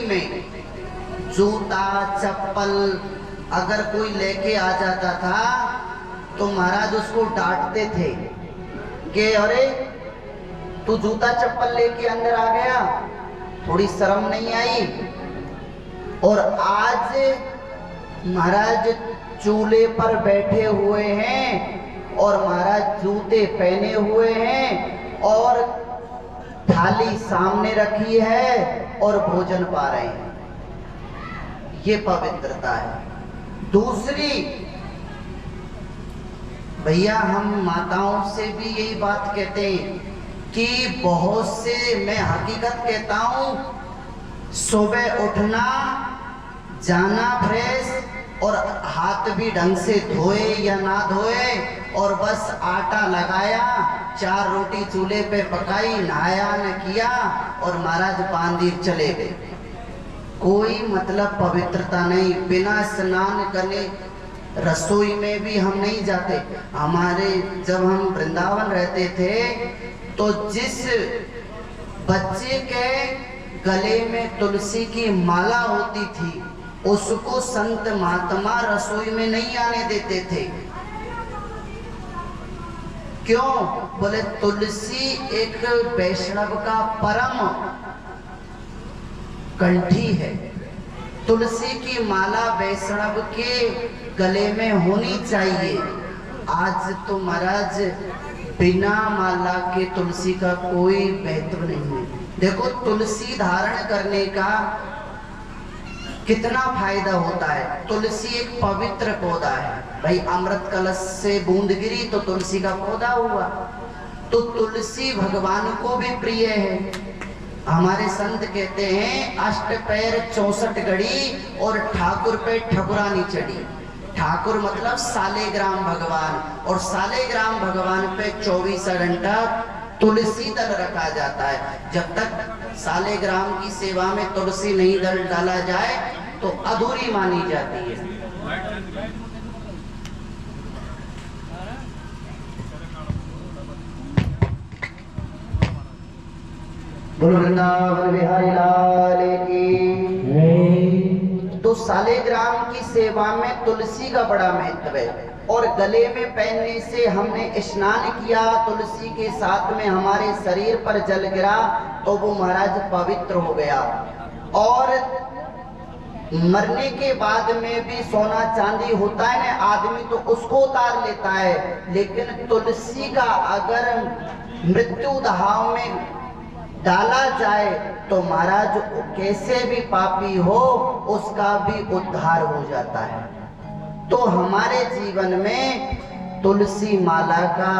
में जूता चप्पल अगर कोई लेके आ जाता था तो महाराज उसको डांटते थे कि अरे तू जूता चप्पल लेके अंदर आ गया, थोड़ी शर्म नहीं आई। और आज महाराज चूल्हे पर बैठे हुए हैं और महाराज जूते पहने हुए हैं और थाली सामने रखी है और भोजन पा रहे हैं। ये पवित्रता है। दूसरी, भैया हम माताओं से भी यही बात कहते हैं कि बहुत से, मैं हकीकत कहता हूं, सुबह उठना, जाना फ्रेश और हाथ भी ढंग से धोए या ना धोए और बस आटा लगाया, 4 रोटी चूल्हे पे पकाई, नहाया न किया और महाराज पांदीर चले गए। कोई मतलब पवित्रता नहीं। बिना स्नान करने रसोई में भी हम नहीं जाते। हमारे जब हम वृंदावन रहते थे तो जिस बच्चे के गले में तुलसी की माला होती थी उसको संत महात्मा रसोई में नहीं आने देते थे। क्यों? बोले तुलसी एक वैष्णव का परम कंठी है। तुलसी की माला वैष्णव के गले में होनी चाहिए। आज तो महाराज बिना माला के तुलसी का कोई महत्व नहीं है। देखो तुलसी धारण करने का कितना फायदा होता है। तुलसी एक पवित्र पौधा है भाई। अमृत कलश से बूंद गिरी तो तुलसी का पौधा हुआ। तो तुलसी भगवान को भी प्रिय है। हमारे संत कहते हैं 8 पैर 64 गड़ी और ठाकुर पे ठकुरानी चढ़ी। ठाकुर मतलब सालेग्राम भगवान, और सालेग्राम भगवान पे 24 घंटा तुलसी दल रखा जाता है। जब तक सालेग्राम की सेवा में तुलसी नहीं दल डाला जाए तो अधूरी मानी जाती है। बोलो वृंदावन बिहारी लाल की। तो सालेग्राम की सेवा में तुलसी का बड़ा महत्व है। और गले में पहनने से, हमने स्नान किया तुलसी के साथ में, हमारे शरीर पर जल गिरा तो वो महाराज पवित्र हो गया। और मरने के बाद में भी सोना चांदी होता है ना, आदमी तो उसको उतार लेता है, लेकिन तुलसी का अगर मृत्यु दहाव में डाला जाए तो महाराज कैसे भी पापी हो उसका भी उद्धार हो जाता है। तो हमारे जीवन में तुलसी माला का,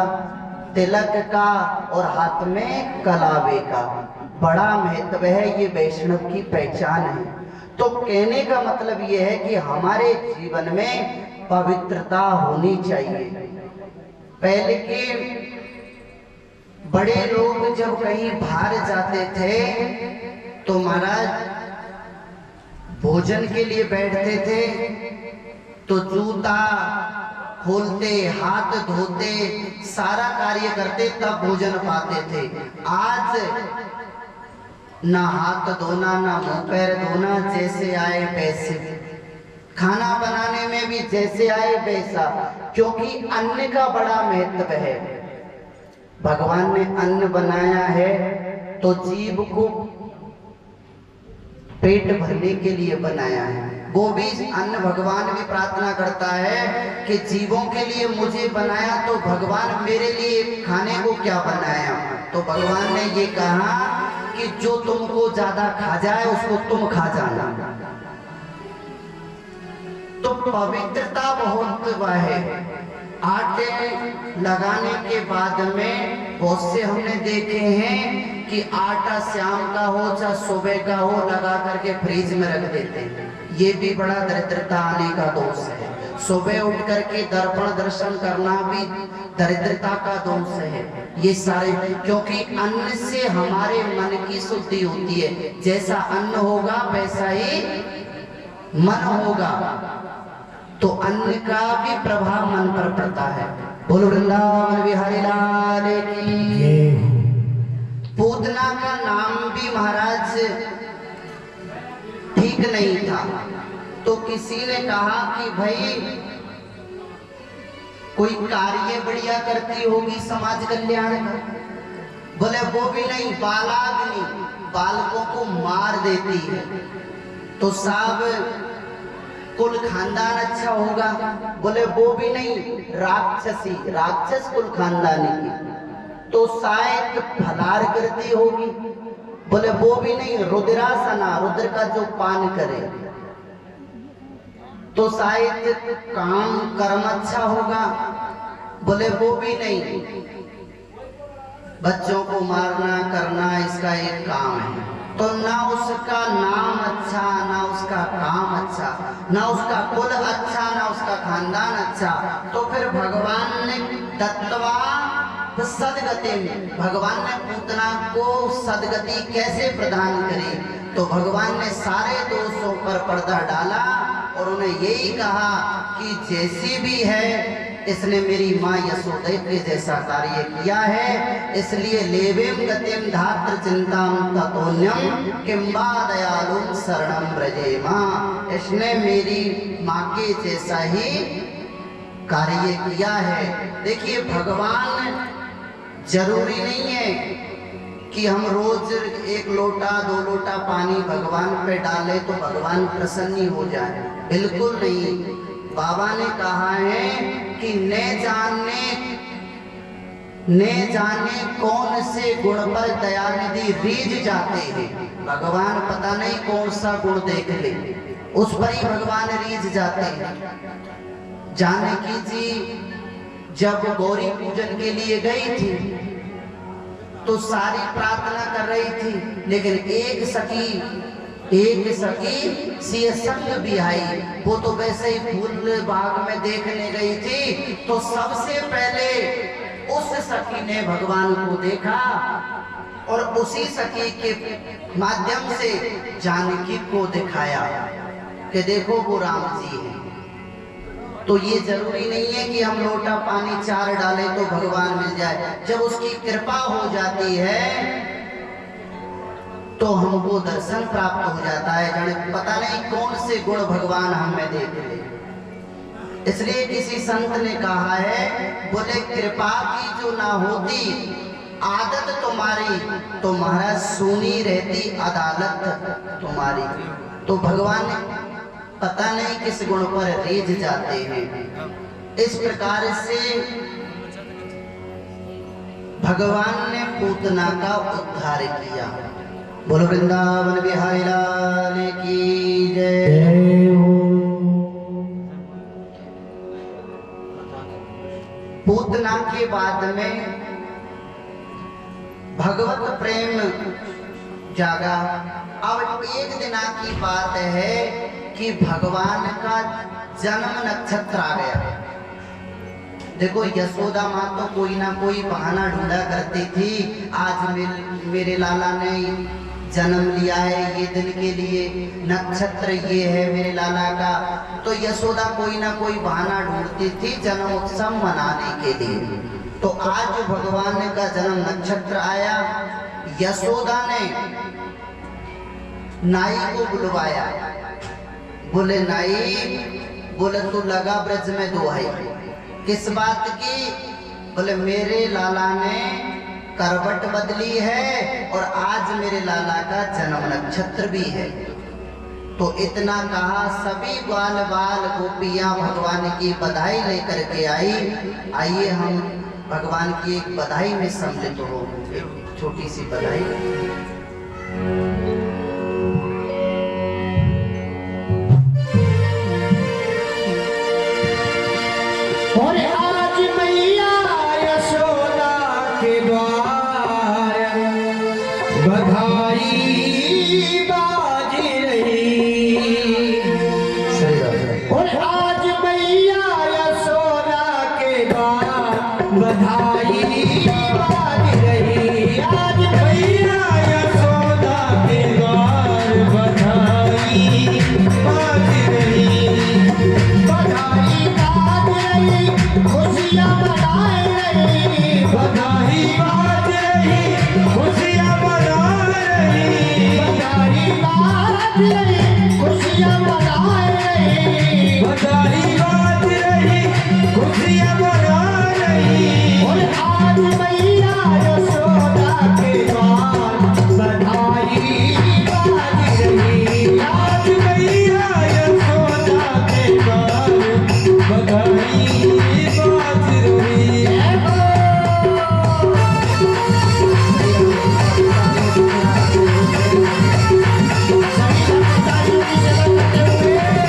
तिलक का और हाथ में कलावे का बड़ा महत्व है। ये वैष्णव की पहचान है। तो कहने का मतलब ये है कि हमारे जीवन में पवित्रता होनी चाहिए। पहले के बड़े लोग जब कहीं बाहर जाते थे तो महाराज भोजन के लिए बैठते थे तो जूता खोलते, हाथ धोते, सारा कार्य करते, तब भोजन पाते थे। आज ना हाथ धोना, ना मुंह पैर धोना, जैसे आए वैसे। खाना बनाने में भी जैसे आए वैसा, क्योंकि अन्न का बड़ा महत्व है। भगवान ने अन्न बनाया है तो जीव को पेट भरने के लिए बनाया है। वो भी अन्न भगवान भी प्रार्थना करता है कि जीवों के लिए मुझे बनाया तो भगवान मेरे लिए खाने को क्या बनाया। तो भगवान ने ये कहा कि जो तुमको ज्यादा खा जाए उसको तुम खा जाना। तो पवित्रता बहुत है। आटे लगाने के बाद में बहुत से हमने देखे हैं कि आटा शाम का हो चाहे सुबह का हो, लगा करके फ्रिज में रख देते हैं। ये भी बड़ा दरिद्रता आने का दोष है। सुबह उठ करके दर्पण दर्शन करना भी दरिद्रता का दोष है। ये सारे, क्योंकि अन्न से हमारे मन की शुद्धि होती है। जैसा अन्न होगा वैसा ही मन होगा। तो अन्न का भी प्रभाव मन पर पड़ता है। बोलो वृंदावन बिहारी लाल की। पूतना का नाम भी महाराज ठीक नहीं था। तो किसी ने कहा कि भाई कोई कार्य बढ़िया करती होगी समाज कल्याण का। बोले वो भी नहीं, बालाग्नि, बालकों को मार देती है। तो साहब कुल खानदान अच्छा होगा। बोले वो भी नहीं, राक्षसी, राक्षस कुल खानदानी की। तो शायद फलार करती होगी। बोले वो भी नहीं, रुद्रासना, रुद्र का जो पान करे। तो शायद काम कर्म अच्छा होगा। बोले वो भी नहीं, बच्चों को मारना करना इसका एक काम है। तो ना उसका नाम अच्छा, ना उसका काम अच्छा, ना उसका कुल अच्छा, ना उसका खानदान अच्छा। तो फिर भगवान ने दत्तवा सदगति में, भगवान ने पूतना को सदगति कैसे प्रदान करी? तो भगवान ने सारे दोषों पर पर्दा डाला और उन्हें यही कहा कि जैसी भी है इसने मेरी माँ यशोदा के जैसा कार्य किया है, इसलिए लेवेम गतिम धात्र चिंताम ततोन्यम किंबा दयालुम शरणम ब्रजेमा। इसने मेरी माँ के जैसा ही कार्य किया है। देखिए भगवान जरूरी नहीं है कि हम रोज 1 लोटा 2 लोटा पानी भगवान पे डालें तो भगवान प्रसन्न हो जाए, बिल्कुल नहीं। बाबा ने कहा है कि न जाने कौन से गुण पर दयानिधि रीझ जाते हैं। भगवान पता नहीं कौन सा गुण देख ले, उस पर ही भगवान रीझ जाते हैं। जानकी जी जब गौरी पूजन के लिए गई थी तो सारी प्रार्थना कर रही थी, लेकिन एक सखी सी संग भी आई। वो तो वैसे ही फूल बाग में देखने गई थी, तो सबसे पहले उस सखी ने भगवान को देखा और उसी सखी के माध्यम से जानकी को दिखाया कि देखो वो राम जी हैं। तो ये जरूरी नहीं है कि हम लोटा पानी 4 डालें तो भगवान मिल जाए। जब उसकी कृपा हो जाती है तो हमको दर्शन प्राप्त हो जाता है। जाने पता नहीं कौन से गुण भगवान हमें देख ले। इसलिए किसी संत ने कहा है, बोले कृपा की जो ना होती आदत तुम्हारी तो महाराज सुनी रहती अदालत तुम्हारी। तो भगवान पता नहीं किस गुण पर रीझ जाते हैं। इस प्रकार से भगवान ने पूतना का उद्धार किया। बोलो वृंदावन बिहारी लाल की जय। पूतना के बाद में भगवत प्रेम जागा। अब एक दिना की बात है कि भगवान का जन्म नक्षत्र आ गया। देखो यशोदा माँ तो कोई ना कोई बहाना ढूंढा करती थी। आज मेरे लाला ने जन्म लिया है, ये दिन के लिए नक्षत्र ये है मेरे लाला का। तो यशोदा कोई ना कोई बहाना ढूंढती थी जन्म उत्सव मनाने के लिए। तो आज भगवान का जन्म नक्षत्र आया। यशोदा ने नाई को बुलवाया। बोले नाई, बोले तू लगा ब्रज में दुहाई। किस बात की? बोले मेरे लाला ने करवट बदली है और आज मेरे लाला का जन्म नक्षत्र भी है। तो इतना कहा, सभी बाल बाल गोपियां भगवान की बधाई लेकर के आई। आइए हम भगवान की एक बधाई में सम्मिलित हो, एक छोटी सी बधाई। और आज मैया यशोदा के द्वार बधाई बाज रही। और आज मैया यशोदा के द्वार बधाई बाज रही। आज मैया यशोदा के खुशियाँ मनाए रही, बधाई बाज रही, खुशियाँ मना रही। और आज मैया यशोदा के द्वार बधाई बाज रही। आज मैया यशोदा के द्वार बधाई बाज रही। सभी तालियों की सेवा करते हुए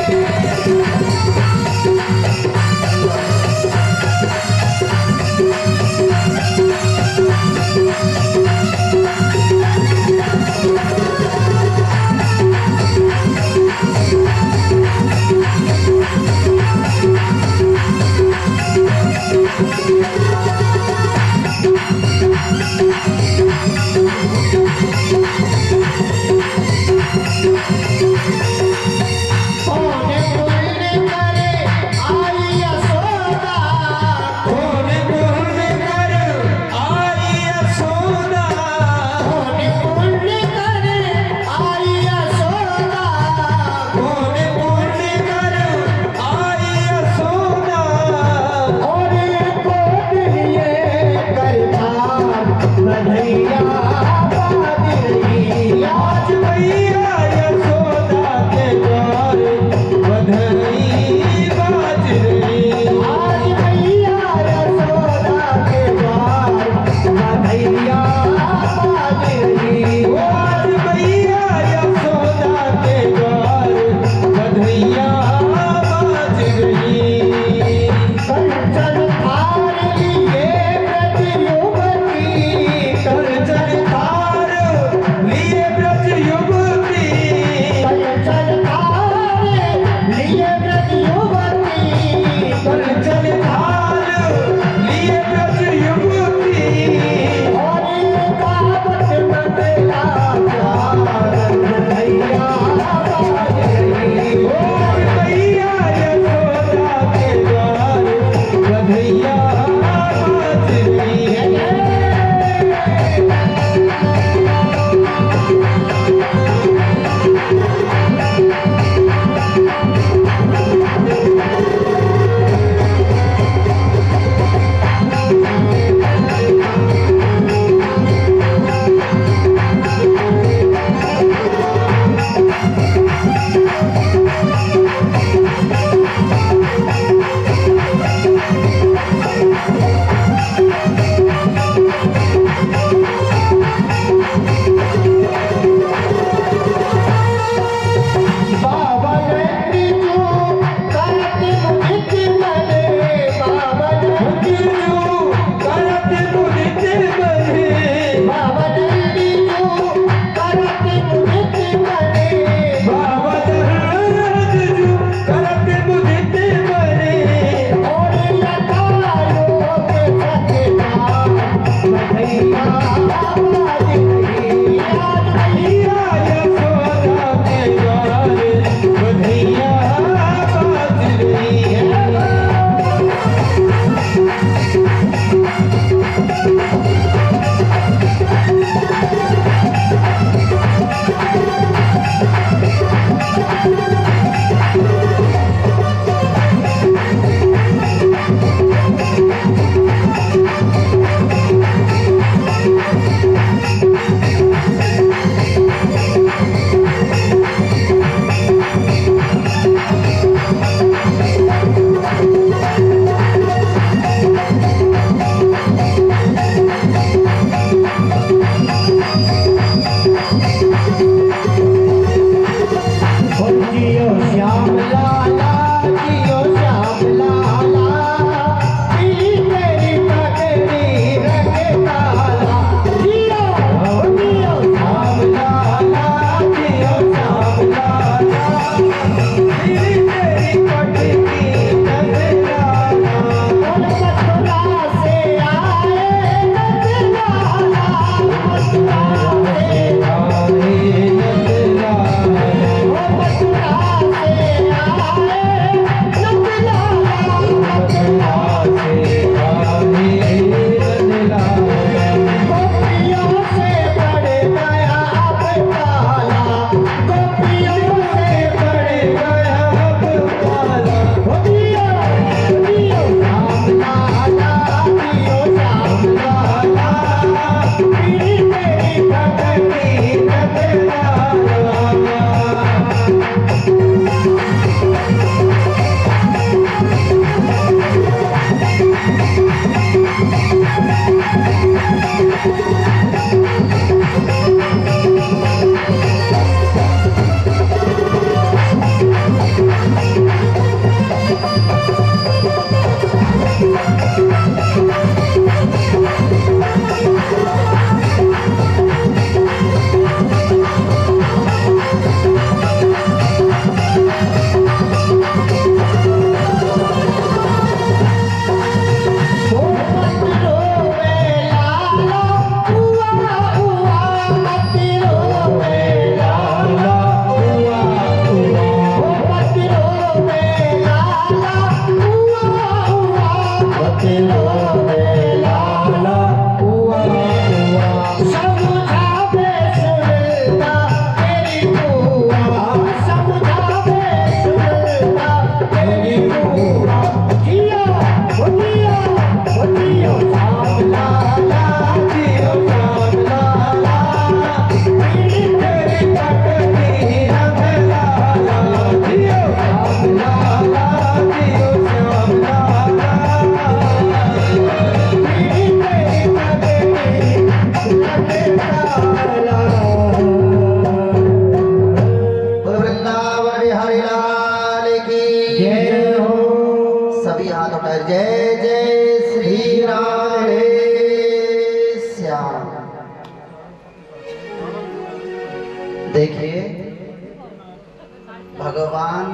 भगवान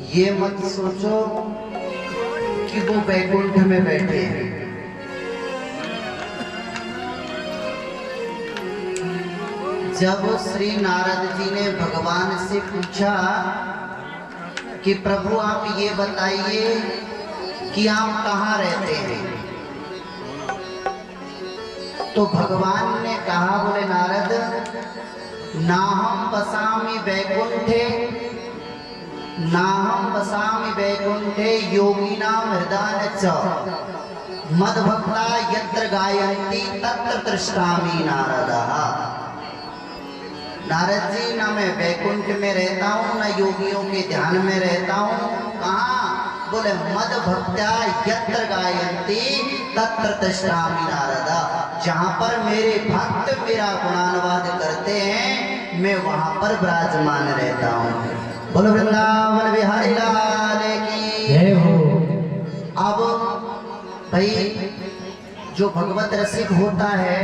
ये मत सोचो कि वो वैकुंठ में बैठे हैं। जब श्री नारद जी ने भगवान से पूछा कि प्रभु आप ये बताइए कि आप कहाँ रहते हैं, तो भगवान ने कहा, बोले नारद, नाहं वसामि वैकुंठे, नाहं वसामि वैकुंठे योगिनां हृदय च मद्भक्ता यत्र गायन्ति तत्र तिष्ठामि नारदः। नारद जी, ना मैं वैकुंठ में रहता हूँ, ना योगियों के ध्यान में रहता हूँ। कहाँ? बोले मद्भक्त्या यत्र गायन्ति तत्र तिष्ठामि नारदः। जहाँ पर मेरे भक्त मेरा गुणानुवाद करते हैं, मैं वहाँ पर विराजमान रहता हूँ। बोलो वृंदावन बिहारी लाल की जय हो। अब भाई जो भगवत रसिक होता है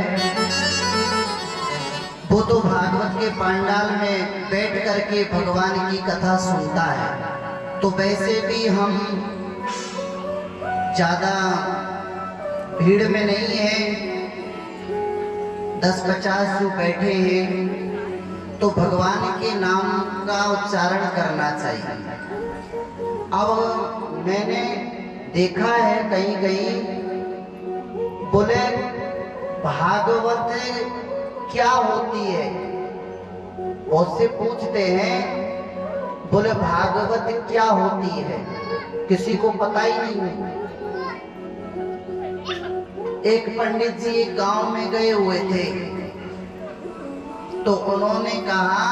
वो तो भागवत के पंडाल में बैठ करके भगवान की कथा सुनता है। तो वैसे भी हम ज्यादा भीड़ में नहीं है, 10-50 जो बैठे हैं, तो भगवान के नाम का उच्चारण करना चाहिए। अब मैंने देखा है कहीं कहीं, बोले भागवत क्या होती है, बहुत से पूछते हैं, बोले भागवत क्या होती है, किसी को पता ही नहीं है। एक पंडित जी एक गांव में गए हुए थे, तो उन्होंने कहा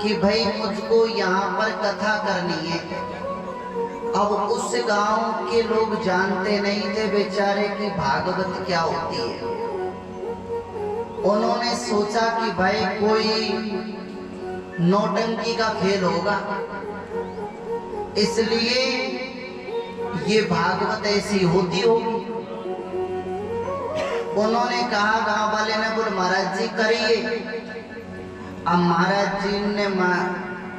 कि भाई मुझको यहाँ पर कथा करनी है। अब उस गांव के लोग जानते नहीं थे बेचारे कि भागवत क्या होती है। उन्होंने सोचा कि भाई कोई नौटंकी का खेल होगा, इसलिए ये भागवत ऐसी होती होगी। उन्होंने कहा, गांव वाले ने बोले महाराज जी करिए। अब महाराज जी ने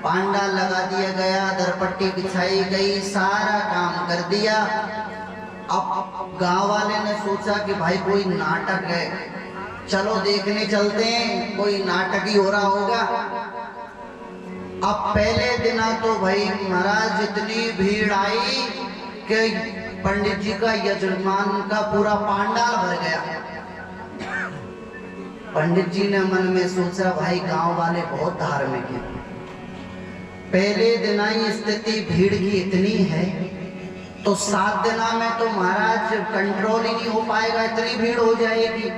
पांडाल लगा दिया गया, दरपट्टी बिछाई गई, सारा काम कर दिया। अब गांव वाले ने सोचा कि भाई कोई नाटक है, चलो देखने चलते हैं, कोई नाटक ही हो रहा होगा। अब पहले दिन तो भाई महाराज इतनी भीड़ आई कि पंडित जी का यजमान का पूरा पांडाल भर गया। पंडित जी ने मन में सोचा भाई गांव वाले बहुत धार्मिक हैं, पहले दिन ही स्थिति भीड़ की इतनी है, तो 7 दिना में तो महाराज कंट्रोल ही नहीं हो पाएगा, इतनी भीड़ हो जाएगी।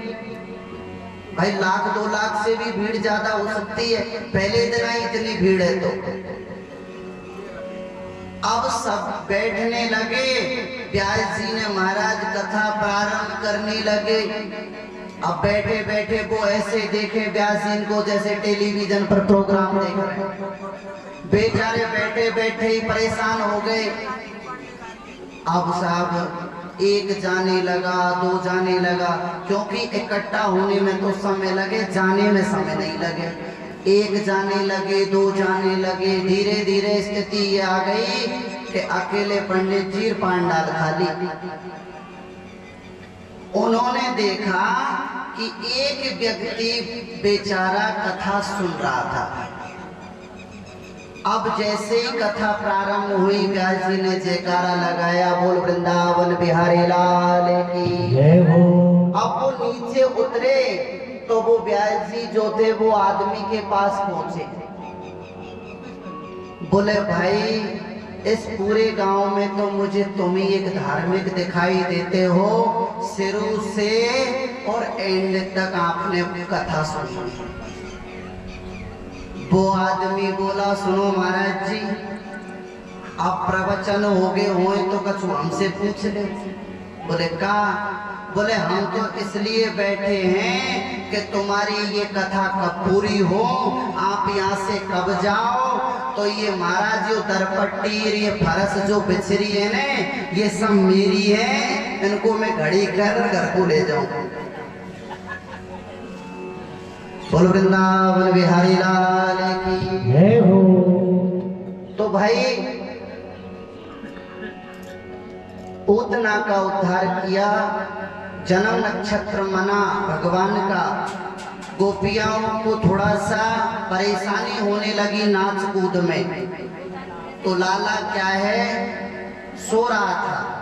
भाई 1,00,000-2 लाख से भी भीड़ ज्यादा हो सकती है, पहले दिन ही इतनी भीड़ है। तो अब सब बैठने लगे, व्यास जी ने महाराज कथा प्रारंभ करने लगे। अब बैठे बैठे वो ऐसे देखे व्यास जी को जैसे टेलीविजन पर प्रोग्राम देख रहे हैं, बेचारे बैठे बैठे ही परेशान हो गए। अब साहब एक जाने लगा, 2 जाने लगा, क्योंकि इकट्ठा होने में तो समय लगे, जाने में समय नहीं लगे। 1 जाने लगे, 2 जाने लगे, धीरे धीरे स्थिति ये आ गई कि अकेले पंडित जी पांडाल खाली। उन्होंने देखा कि एक व्यक्ति बेचारा कथा सुन रहा था। अब जैसे ही कथा प्रारंभ हुई, व्यास जी ने जयकारा लगाया, बोल वृंदावन बिहारी लाल की जय हो। अब वो नीचे उतरे तो वो व्यास जी जो थे वो आदमी के पास पहुंचे। बोले भाई इस पूरे गांव में तो मुझे तुम ही एक धार्मिक दिखाई देते हो, शुरू से और एंड तक आपने कथा सुनी। वो आदमी बोला, सुनो महाराज जी, अब प्रवचन हो गए हो तो कछु हमसे पूछ ले। बोले का? बोले हम तो इसलिए बैठे हैं कि तुम्हारी ये कथा कब पूरी हो, आप यहाँ से कब जाओ। तो ये महाराज जो दरपट्टी, ये फरस जो बिछरी है ना, ये सब मेरी है, इनको मैं घड़ी कर घर को ले जाऊं। बोल वृंदावन बिहारी लाल की जय हो। तो भाई पूतना का उद्धार किया, जन्म नक्षत्र मना भगवान का। गोपियाओं को थोड़ा सा परेशानी होने लगी नाच कूद में, तो लाला क्या है सो रहा था।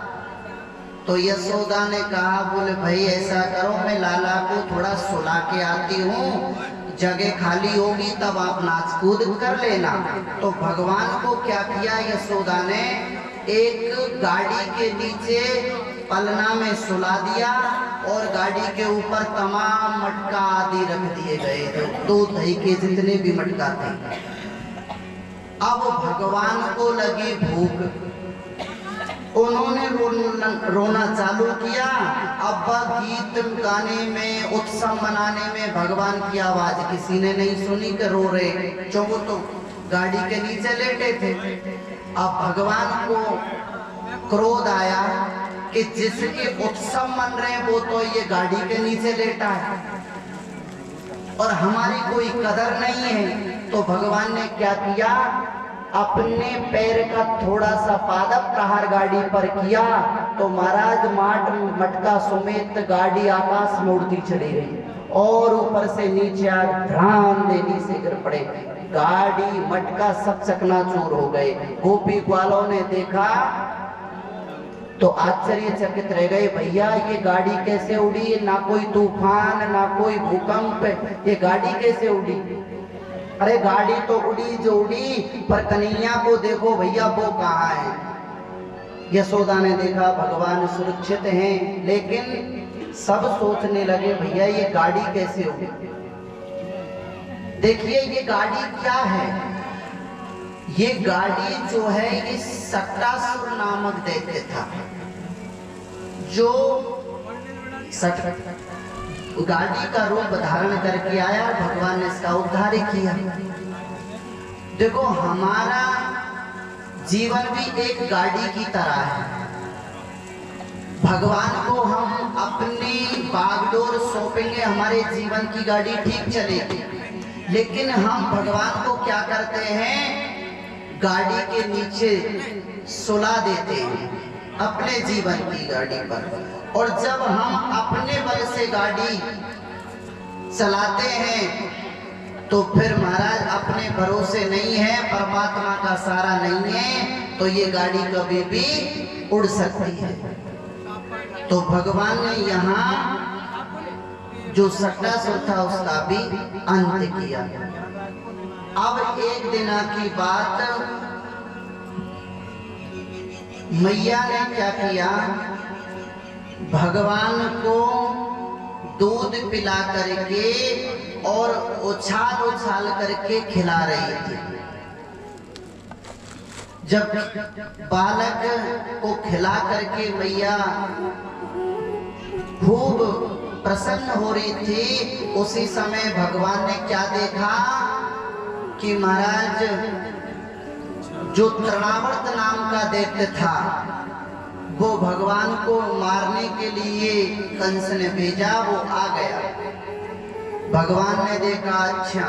तो यशोदा ने कहा बोले भाई ऐसा करो मैं लाला को थोड़ा सुला के आती हूँ, जगह खाली होगी तब आप नाच कूद कर लेना। तो भगवान को क्या किया यशोदा ने, एक गाड़ी के नीचे पलना में सुला दिया और गाड़ी के ऊपर तमाम मटका आदि रख दिए गए, जो दूध दही के जितने भी मटका थे। अब भगवान को लगी भूख, उन्होंने रोना चालू किया। अब गीत गाने में उत्सव मनाने में भगवान की आवाज किसी ने नहीं सुनी कि रो रहे, जो वो तो गाड़ी के नीचे लेटे थे। अब भगवान को क्रोध आया कि जिसके उत्सव मन रहे वो तो ये गाड़ी के नीचे लेटा है और हमारी कोई कदर नहीं है। तो भगवान ने क्या किया, अपने पैर का थोड़ा सा पादप प्रहार गाड़ी पर किया, तो महाराज मटका समेत गाड़ी आकाश में उड़ती चली गई और ऊपर से नीचे ध्यान देने से गिर पड़े। गाड़ी मटका सब चकनाचूर हो गए। गोपी ग्वालों ने देखा तो आश्चर्यचकित रह गए, भैया ये गाड़ी कैसे उड़ी, ना कोई तूफान ना कोई भूकंप, ये गाड़ी कैसे उड़ी। अरे गाड़ी तो उड़ी जो उड़ी, पर कन्हैया को देखो भैया वो कहाँ है। यशोदा ने देखा भगवान सुरक्षित हैं, लेकिन सब सोचने लगे भैया ये गाड़ी कैसे उड़ी। देखिए ये गाड़ी क्या है, ये गाड़ी जो है ये सट्टासुर नामक दैत्य था, जो गाड़ी का रूप धारण करके आया। भगवान ने इसका उद्धार किया। देखो हमारा जीवन भी एक गाड़ी की तरह है। भगवान को हम अपनी बागडोर सौंपेंगे, हमारे जीवन की गाड़ी ठीक चलेगी। लेकिन हम भगवान को क्या करते हैं, गाड़ी के नीचे सुला देते हैं अपने जीवन की गाड़ी पर। और जब हम अपने बल से गाड़ी चलाते हैं तो फिर महाराज अपने भरोसे नहीं है, परमात्मा का सहारा नहीं है, तो ये गाड़ी कभी भी उड़ सकती है। तो भगवान ने यहाँ जो सट्टासुर था उसका भी अंत किया। अब एक दिन की बात, मैया ने क्या किया, भगवान को दूध पिला करके और उछाल उछाल करके खिला रही थी। जब बालक को खिला करके मैया खूब प्रसन्न हो रही थी, उसी समय भगवान ने क्या देखा कि महाराज जो तृणावर्त नाम का दैत्य था वो भगवान को मारने के लिए कंस ने भेजा, वो आ गया। भगवान ने देखा अच्छा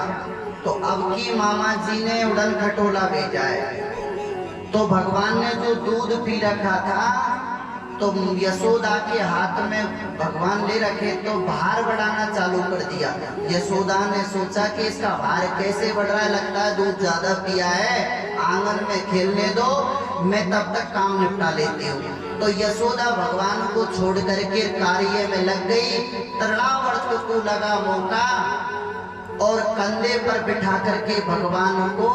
तो अब की मामा जी ने उड़न खटोला भेजा है। तो भगवान ने जो दूध पी रखा था तो यशोदा के हाथ में भगवान ले रखे, तो भार बढ़ाना चालू कर दिया। यशोदा ने सोचा कि इसका भार कैसे बढ़ रहा है, लगता है दूध ज्यादा पिया है, आंगन में खेलने दो, मैं तब तक काम निपटा लेती हूँ। तो यशोदा भगवान को छोड़ करके कार्य में लग गई। तृणावर्त को लगा मौका और कंधे पर बिठा करके भगवान को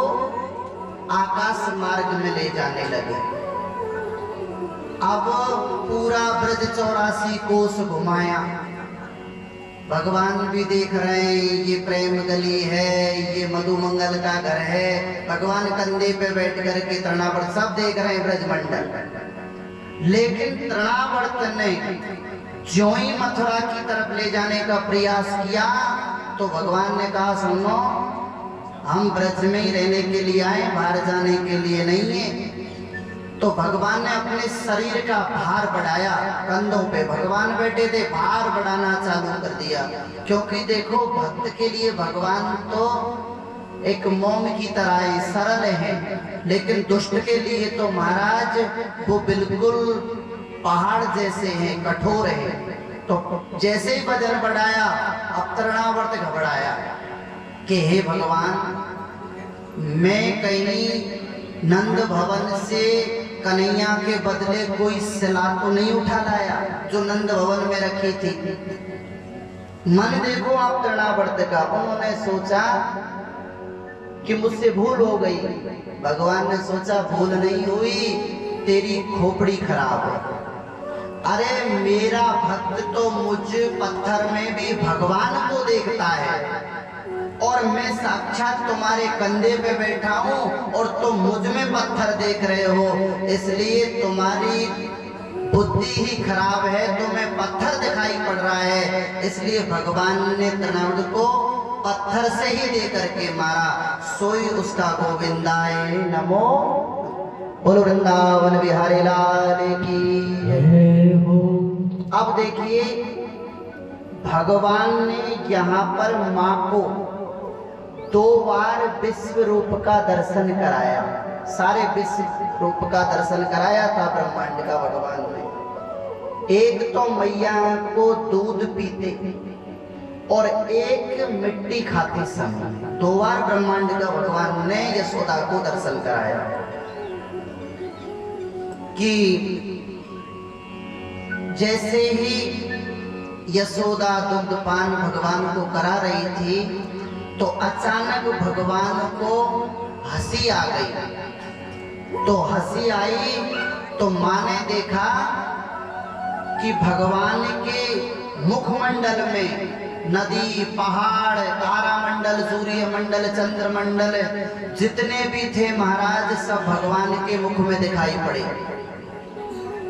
आकाश मार्ग में ले जाने लगे। अब पूरा ब्रज 84 कोस घुमाया। भगवान भी देख रहे हैं ये प्रेम गली है, ये मधुमंगल का घर है। भगवान कंधे पे बैठ करके तृणावर्त सब देख रहे हैं ब्रजमंडल। लेकिन तृणावर्त ने ज्यों ही मथुरा की तरफ ले जाने का प्रयास किया तो भगवान ने कहा सुनो, हम ब्रज में ही रहने के लिए आए, बाहर जाने के लिए नहीं है। तो तो भगवान ने अपने शरीर का भार बढ़ाया, कंधों पे भगवान बैठे थे, भार बढ़ाना चालू कर दिया। क्योंकि देखो भक्त के लिए भगवान तो एक मोम की तरह है, सरल है, लेकिन दुष्ट के लिए तो महाराज वो बिल्कुल पहाड़ जैसे हैं, कठोर हैं। तो जैसे ही वजन बढ़ाया अब तृणावर्त घबराया कि हे भगवान, मैं कहीं नंद भवन से कन्हैया के बदले कोई सिला तो नहीं उठा लाया जो नंद भवन में रखी थी। मन देखो आप तृणावर्त का, उन्होंने सोचा कि मुझसे भूल हो गई। भगवान ने सोचा भूल नहीं हुई, तेरी खोपड़ी खराब है। अरे मेरा भक्त तो मुझ पत्थर में भी भगवान को देखता है और मैं साक्षात तुम्हारे कंधे पे बैठा हूँ और तुम मुझ में पत्थर देख रहे हो, इसलिए तुम्हारी बुद्धि ही खराब है, तुम्हें पत्थर दिखाई पड़ रहा है। इसलिए भगवान ने तृणावर्त को पत्थर से ही दे करके मारा। सोई उसका गोविंदाय नमो, बोलो वृंदावन बिहारी लाल की जय हो। अब देखिए भगवान ने यहाँ पर माँ को 2 बार विश्व रूप का दर्शन कराया, सारे विश्व रूप का दर्शन कराया था ब्रह्मांड का भगवान ने। एक तो मैया को दूध पीते और एक मिट्टी खाते समय 2 बार ब्रह्मांड का भगवान ने यशोदा को दर्शन कराया कि जैसे ही यशोदा दुग्धपान भगवान को करा रही थी तो अचानक भगवान को हंसी आ गई। तो हंसी आई तो माँ ने देखा कि भगवान के मुखमंडल में नदी, पहाड़, तारामंडल, सूर्य मंडल, चंद्रमंडल जितने भी थे महाराज सब भगवान के मुख में दिखाई पड़े।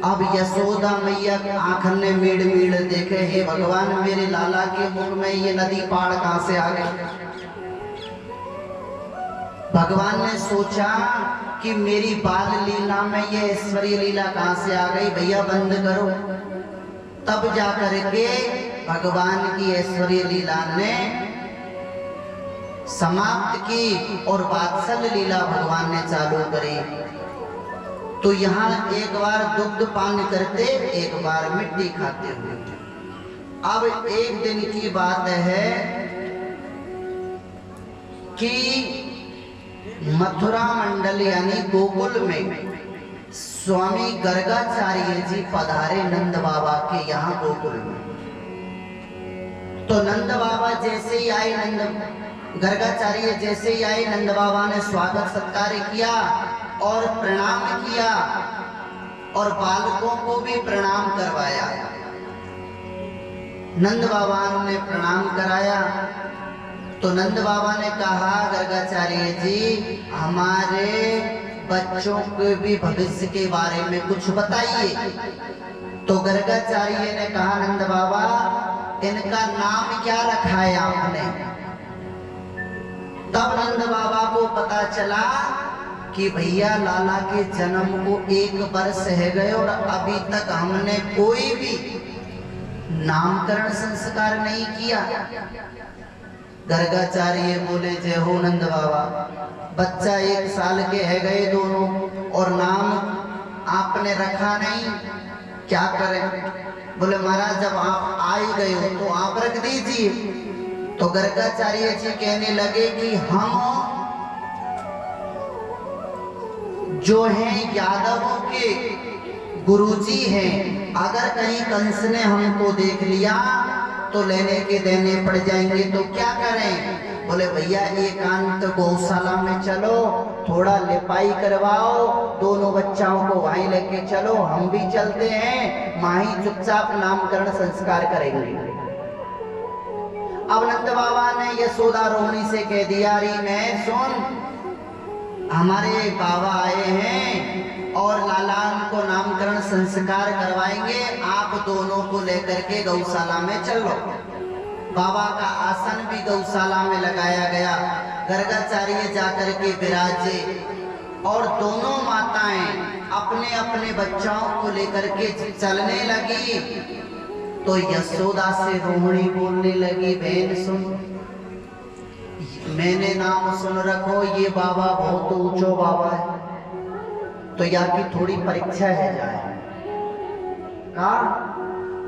अब यशोदा मैया आंख ने मीड़ मीड़ देखे, हे भगवान मेरे लाला के मुख में ये नदी पहाड़ कहां से आ गए। भगवान ने सोचा कि मेरी बाल लीला में ये ऐश्वर्य लीला कहां से आ गई, भैया बंद करो। तब जा करके भगवान की ऐश्वर्य लीला ने समाप्त की और वात्सल्य लीला भगवान ने चालू करी। तो यहाँ एक बार दुग्ध पान करते, एक बार मिट्टी खाते हुए। अब एक दिन की बात है कि मथुरा मंडल यानी गोकुल में स्वामी गर्गाचार्य जी पधारे नंद बाबा के यहाँ गोकुल में। तो नंद बाबा जैसे ही आए, गर्गाचार्य जैसे ही आए, नंद बाबा ने स्वागत सत्कार किया और प्रणाम किया और बालकों को भी प्रणाम करवाया। नंद बाबा ने प्रणाम कराया तो नंद बाबा ने कहा गर्गाचार्य जी हमारे बच्चों के भी भविष्य के बारे में कुछ बताइए। तो गर्गाचार्य ने कहा नंद बाबा इनका नाम क्या रखा है आपने। तब नंद बाबा को पता चला कि भैया लाला के जन्म को 1 वर्ष है गए और अभी तक हमने कोई भी नामकरण संस्कार नहीं किया। गर्गाचार्य बोले जय हो नंद बाबा, बच्चा 1 साल के है गए दोनों और नाम आपने रखा नहीं, क्या करें। बोले महाराज जब आप आ ही गए हो तो आप रख दीजिए। तो गर्गाचार्य जी कहने लगे कि हम जो हैं यादवों के गुरुजी हैं, अगर कहीं कंस ने हमको देख लिया तो लेने के देने पड़ जाएंगे, तो क्या करें। बोले भैया एकांत गौशाला में चलो, थोड़ा लिपाई करवाओ, दोनों बच्चों को वहीं लेके चलो, हम भी चलते हैं, माही चुपचाप नामकरण संस्कार करेंगे। अब नंद बाबा ने यशोदा रोहिणी से कह दिया री मैं सुन, हमारे बाबा आए हैं और लालान को नामकरण संस्कार करवाएंगे, आप दोनों को लेकर के गौशाला में चलो। बाबा का आसन भी गौशाला में लगाया गया। गर्गाचार्य जाकर के विराजे और दोनों माताएं अपने अपने बच्चों को लेकर के चलने लगी। तो यशोदा से रोहिणी बोलने लगी, बहन सुन, मैंने नाम सुन रखो, ये बाबा बहुत ऊंचो बाबा है, तो या की थोड़ी परीक्षा है जाए।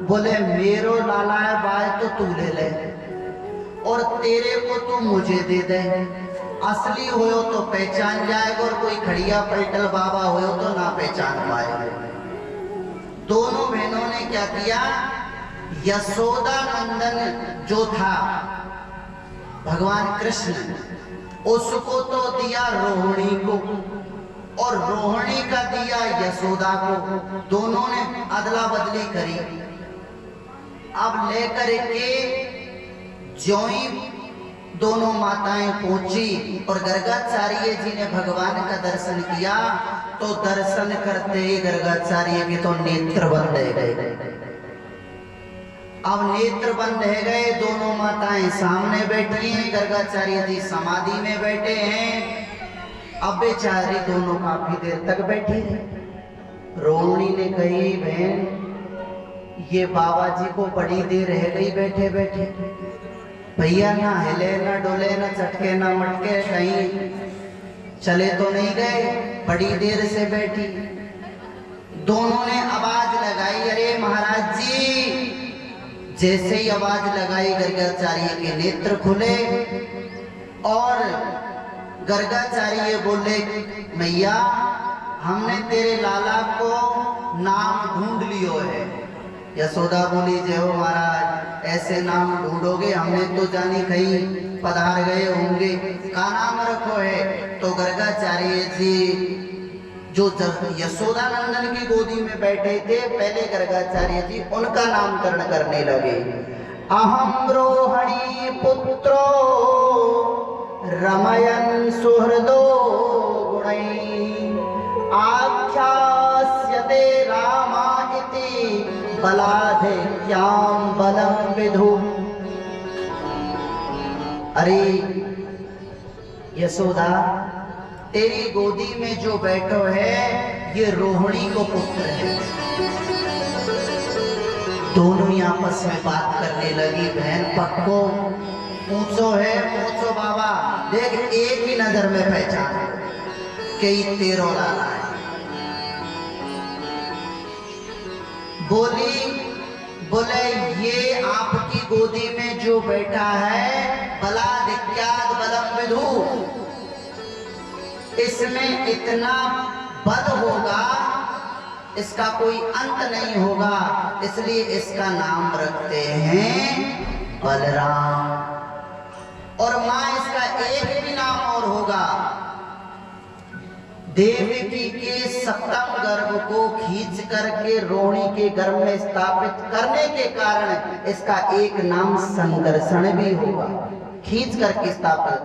बोले मेरो लाला है बाय तो तू ले ले, और तेरे को तू मुझे दे दे, असली हो तो पहचान जाएगा, और कोई खड़िया पलटल बाबा हो तो ना पहचान पाएगा। दोनों बहनों ने क्या किया, यशोदा नंदन जो था भगवान कृष्ण, उसको तो दिया रोहिणी को, और रोहिणी का दिया यशोदा को। दोनों ने अदला बदली करी। अब लेकर के ज्यों दोनों माताएं पहुंची और गर्गाचार्य जी ने भगवान का दर्शन किया, तो दर्शन करते ही गर्गाचार्य के तो नेत्र बंद हो गए। अब नेत्र बंद हो गए, दोनों माताएं सामने बैठी हैं, गर्गाचार्य जी समाधि में बैठे हैं। अब बेचारी दोनों काफी देर तक बैठी रही। रोहिणी ने कही, बहन ये बाबा जी को बड़ी देर रह गई बैठे बैठे, भैया ना हिले ना डोले ना चटके ना मटके, कहीं चले तो नहीं गए, बड़ी देर से बैठी। दोनों ने आवाज लगाई, अरे महाराज जी। जैसे ही आवाज लगाई, गर्गाचार्य के नेत्र खुले और गर्गाचार्य बोले, मैया हमने तेरे लाला को नाम ढूंढ लियो है। यशोदा बोली, जय हो महाराज, ऐसे नाम ढूंढोगे, हमने तो जानी कहीं पधार गए होंगे, का नाम रखो है। तो गर्गाचार्य जी जो यशोदा नंदन की गोदी में बैठे थे, पहले गर्गाचार्य जी उनका नामकरण करने लगे। अहम रोहिणी पुत्रो रमयन सुहृदो गुणै आख्यास्यते रामा इति बलाधिक्याम बलम विधु। अरे यशोदा, तेरी गोदी में जो बैठो है ये रोहिणी को पुत्र है। दोनों ही आपस में बात करने लगी, बहन पक्को पूछो है, पूछो बाबा, देख एक ही नजर में पहचान कि तेरो लाला है। बोले ये आपकी गोदी में जो बैठा है, बलाधिक्याद बलम विधु, इसमें इतना बल होगा, इसका कोई अंत नहीं होगा, इसलिए इसका नाम रखते हैं बलराम। और मां इसका एक भी नाम और होगा। देवकी के सप्तम गर्भ को खींच करके रोहिणी के गर्भ में स्थापित करने के कारण इसका एक नाम संदर्शन भी होगा, खींच करके स्थापित।